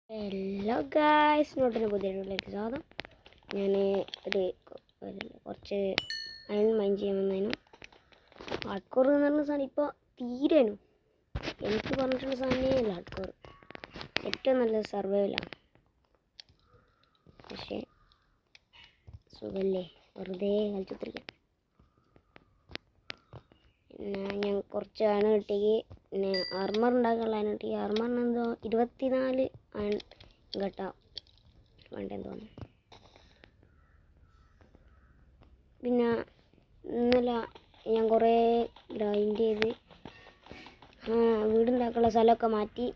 Hello guys, നോട്ടിന് പുതിയതിലേക്ക് സ്വാഗതം. ഞാൻ കുറച്ച് അയൺ മൈൻ ചെയ്യാൻ വന്നതിനും ഹാർഡ് കോർ എന്ന് പറഞ്ഞ സാധനം ഇപ്പോൾ തീരേനും എനിക്ക് പറഞ്ഞിട്ടുള്ള സാധനമേ അല്ല. ഹാർഡ് കോർ ഏറ്റവും നല്ല സർവൈവലാണ്. പക്ഷേ സുഖല്ലേ, വെറുതെ കളിച്ചിട്ടിരിക്കാം. പിന്നെ ഞാൻ കുറച്ച് അയൺ കിട്ടിക്ക്. പിന്നെ ആർമർ ഉണ്ടാക്കാനുള്ള അയൺ കിട്ടി. ആർമറിന് എന്തോ 24 അയൺ കേട്ടാ വേണ്ടെന്ന് തോന്നുന്നു. പിന്നെ ഇന്നലെ ഞാൻ കുറേ ഗ്രൈൻഡ് ചെയ്ത് വീടുണ്ടാക്കാനുള്ള സ്ഥലമൊക്കെ മാറ്റി.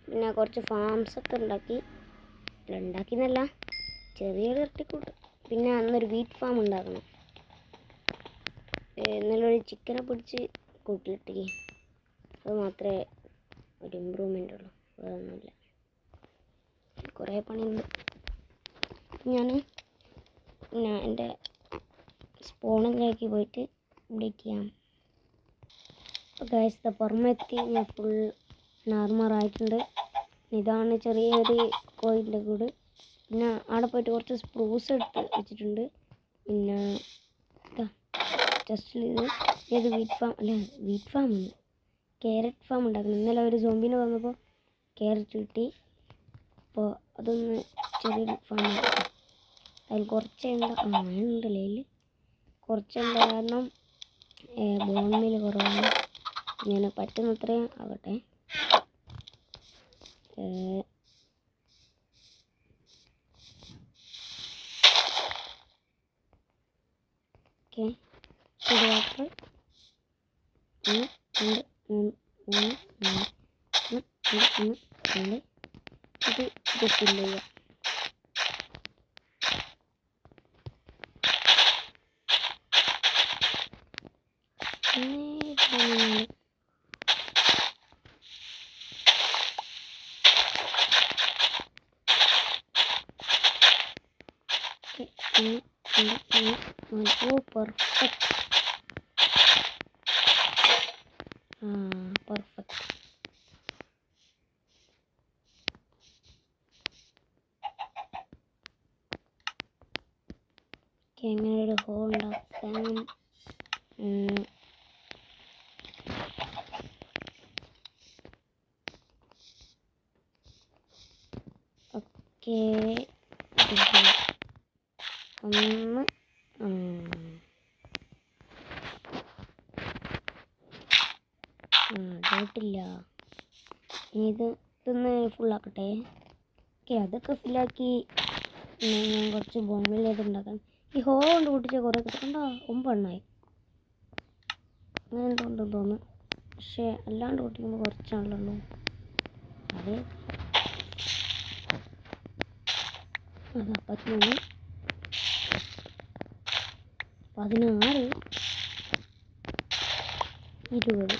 പിന്നെ കുറച്ച് ഫാംസൊക്കെ ഉണ്ടാക്കിയെന്നല്ല, ചെറിയൊരു തട്ടിക്കൂട്ട്. പിന്നെ അന്നൊരു വീറ്റ് ഫാം ഉണ്ടാക്കണം. ഇന്നലെ ഒരു ചിക്കനെ പിടിച്ച് കൂട്ടിലിട്ടേ. അത് മാത്രമേ ഒരു ഇമ്പ്രൂവ്മെൻ്റ് ഉള്ളൂ, വേറൊന്നുമില്ല. കുറേ പണിയുണ്ട്. ഞാൻ എൻ്റെ സ്പോണിലേക്ക് പോയിട്ട് അപ്ഡേറ്റ് ചെയ്യാം. അപ്പോൾ ഗൈസ്, പുറമെത്തി ഞാൻ ഫുൾ നോർമറായിട്ടുണ്ട്. ഇതാണ് ചെറിയൊരു കോയിൻ്റെ കൂട്. പിന്നെ അവിടെ പോയിട്ട് കുറച്ച് സ്പ്രൂസ് എടുത്ത് വെച്ചിട്ടുണ്ട്. പിന്നെ ജസ്റ്റ് ഇത് വീറ്റ് ഫാം അല്ല, വീറ്റ് ഫാം ഉണ്ട്, ക്യാരറ്റ് ഫാം ഉണ്ടാക്കണം. ഇന്നലെ ഒരു സോംബിന് വന്നപ്പോൾ ക്യാരറ്റ് കിട്ടി. അപ്പോൾ അതൊന്ന് ചെറിയൊരു ഫാം ഉണ്ടാക്കാം. അതിൽ കുറച്ചുണ്ടല്ലേ, അതിൽ കുറച്ചുണ്ട്. കാരണം ബോൺമേൽ കുറവാണ്. ഞാൻ പറ്റുന്നത്രയും ആകട്ടെ. ഓക്കെ, വാട്ടർ 1 2 3 4 ഇത് ഫില്ല് ചെയ്യാം. പെർഫെക്റ്റ്. പെർഫെക്റ്റ്. എങ്ങനെ ഒരു ഹോൾ ഉണ്ടാക്കാം? ഓക്കെ, ഒന്ന് ഡൗട്ടില്ല. ഇതൊന്ന് ഫുള്ളാക്കട്ടെ. ഓക്കെ, അതൊക്കെ ഫില്ലാക്കി. ഞാൻ കുറച്ച് ബോംബിൽ ഉണ്ടാക്കാൻ ഈ ഹോ കൊണ്ട് പൊട്ടിച്ച കുറേ കിട്ടണ്ട. 9 എണ്ണമായി അങ്ങനെ എന്തുകൊണ്ടെന്ന് തോന്നുന്നു. പക്ഷേ അല്ലാണ്ട് പൊട്ടിക്കുമ്പോൾ കുറച്ചാണല്ലോ. അതെ, അതാ 13 16 20.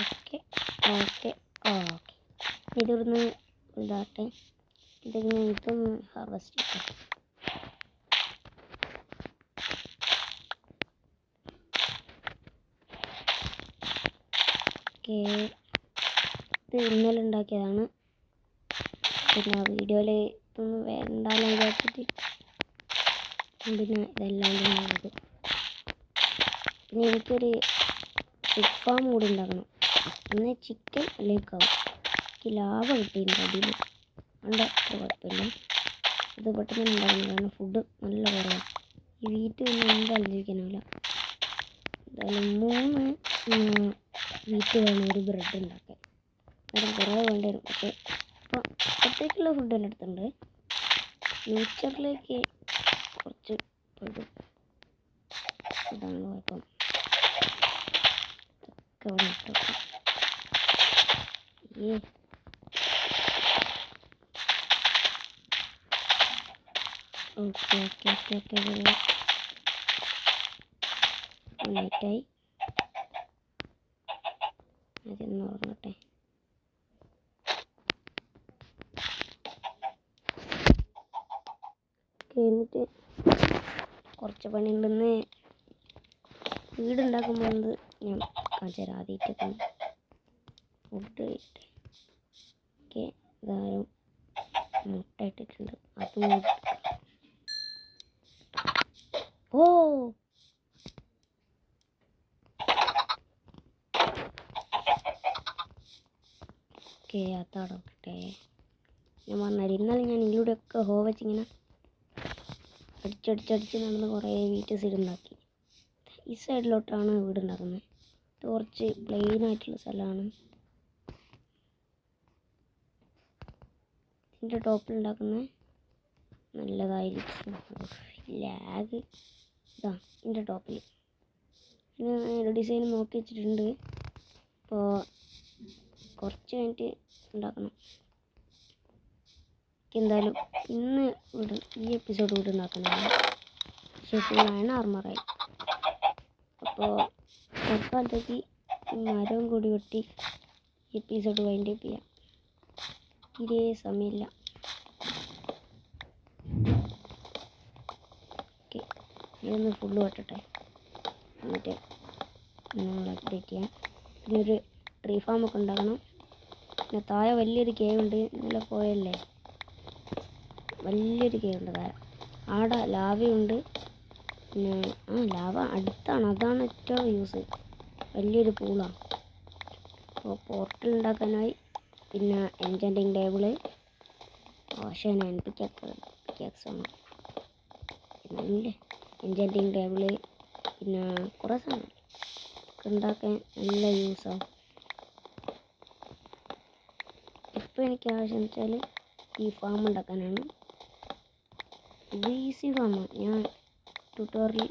ഓക്കെ ഓക്കെ ഓക്കെ ഇതൊന്ന് ഇതാട്ടെ. ഇതൊന്ന് ഹാർവെസ്റ്റ് ചെയ്യാം. ഓക്കെ, ഇത് ഇന്നലെ ഉണ്ടാക്കിയതാണ്. പിന്നെ വീഡിയോയിൽ ഇതൊന്നും വേണ്ടാന്ന് വിചാരിച്ചിട്ട് പിന്നെ ഇതെല്ലാം ഉണ്ടാകും. പിന്നെ എനിക്കൊരു ഫിഷ് ഫാം കൂടി ഉണ്ടാക്കണം. എന്നാൽ ചിക്കൻ അല്ലേക്കാവും. എനിക്ക് ലാഭം കിട്ടിയിട്ടുണ്ട് അതിൽ. അതുകൊണ്ട് അത്ര കുഴപ്പമില്ല. ഇത് പെട്ടെന്ന് ഉണ്ടാക്കണം, കാരണം ഫുഡ് നല്ല കുറവാണ്. ഈ വീട്ടിൽ ഒന്നും എന്തായാലും ജീവിക്കാനില്ല. എന്തായാലും 3 വീറ്റ് വേണം ഒരു ബ്രെഡ് ഉണ്ടാക്കാൻ. കാരണം കുറേ വേണ്ടി വരും. പക്ഷേ ഇപ്പോൾ ഒറ്റയ്ക്കുള്ള ഫുഡ് എൻ്റെ അടുത്തുണ്ട്. ഫ്യൂച്ചറിലേക്ക് കുറച്ച് പെടും. അതാണ് കുഴപ്പം. ഇതൊക്കെ അവിടെ ഇട്ടോക്കാം. ഓക്കെ ഓക്കെ ഓക്കെ ഓക്കെ നൈറ്റായി. അതൊന്ന് ഉറങ്ങട്ടെ. എന്നിട്ട് കുറച്ച് പണിയുണ്ടെന്ന് വീടുണ്ടാക്കുമ്പോൾ ഞാൻ കാണിച്ചു തരാം. ആദ്യമായിട്ടൊക്കെ ഫുഡ് ഇട്ട് ഓക്കെ ഇതാരും മുട്ട ഇട്ടിട്ടുണ്ട്. അതും ഓ ഓക്കെ അതാടോ കിട്ടേ. ഞാൻ പറഞ്ഞാൽ ഇന്നലെ ഞാൻ ഇതിലൂടെയൊക്കെ വെച്ചിങ്ങനെ അടിച്ചടിച്ചടിച്ച് നടന്ന് കുറേ വീഡിയോസ് ഇടുണ്ടാക്കി. ഈ സൈഡിലോട്ടാണ് വീടുണ്ടാക്കുന്നത്. ഇത് കുറച്ച് പ്ലെയിൻ ആയിട്ടുള്ള സ്ഥലമാണ്. ഇതിൻ്റെ ടോപ്പിലുണ്ടാക്കുന്നത് നല്ലതായിരിക്കും. ലാഗ് ഇതാ ഇതിൻ്റെ ടോപ്പിൽ ഞാൻ ഡിസൈൻ നോക്കി വെച്ചിട്ടുണ്ട്. അപ്പോൾ കുറച്ച് കഴിഞ്ഞിട്ട് ഉണ്ടാക്കണം. എന്തായാലും ഇന്ന് ഈ എപ്പിസോഡ് വീടുണ്ടാക്കുന്നതാണ്. ശേഷം 9 ആർമറായി. അപ്പോൾ തൽക്കാലത്തേക്ക് മരവും കൂടി വെട്ടി എപ്പിസോഡ് വൈൻഡ് അപ്പ് ചെയ്യാം. തീരെ സമയമില്ല. ഓക്കെ ഇതൊന്ന് ഫുള്ള് വെട്ടട്ടെ, എന്നിട്ട് നമ്മൾ അപ്ഡേറ്റ് ചെയ്യാം. പിന്നെ ഒരു ട്രീ ഫാമൊക്കെ ഉണ്ടാക്കണം. പിന്നെ താഴെ വലിയൊരു കേവ് ഉണ്ട്. ഇന്നലെ പോയല്ലേ, വലിയൊരു കേവ് ഉണ്ട് താഴെ. ആടെ ലാവയുണ്ട്. പിന്നെ ലാവ അടുത്താണ്, അതാണ് ഏറ്റവും യൂസ്. വലിയൊരു പൂളാണ്. അപ്പോൾ പോർട്ടൽ ഉണ്ടാക്കാനായി. പിന്നെ എൻചാൻറ്റിങ് ടേബിള്, ഓഷൻ പിക്കാക്സാണ്. പിന്നെ എൻചാൻറ്റിങ് ടേബിള്, പിന്നെ കുറേ സാധനം ഉണ്ടാക്കാൻ നല്ല യൂസാവും. ഇപ്പോൾ എനിക്ക് ആവശ്യം വെച്ചാൽ ഈ ഫാം ഉണ്ടാക്കാനാണ്. ഇത് ഈസി ഫാമാണ്. ഞാൻ ട്യൂട്ടോറിയൽ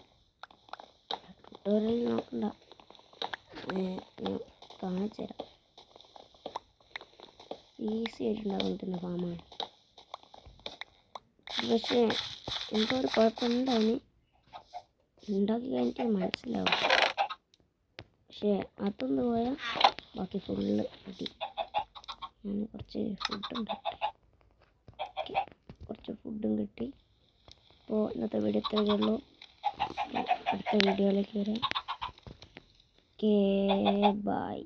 നോക്കണ്ട, ഞാൻ കാണിച്ചു തരാം. ഈസി ആയിട്ടുണ്ടാകാൻ പറ്റുന്ന ഫാമാണ്. പക്ഷേ എന്തോ ഒരു കുഴപ്പമുണ്ടായിന്, ഉണ്ടാക്കി കഴിഞ്ഞിട്ട് മനസ്സിലാവും. പക്ഷേ അതൊന്ന് പോയാൽ ബാക്കി ഫുള്ള് കിട്ടി. ഞാൻ കുറച്ച് ഫുഡും കിട്ടി. കുറച്ച് ഫുഡും കിട്ടി. അപ്പോൾ ഇന്നത്തെ വീഡിയോ ഇത്രയേ ഉള്ളൂ. അടുത്ത വീഡിയോയിലേക്ക് വരാം. Okay bye.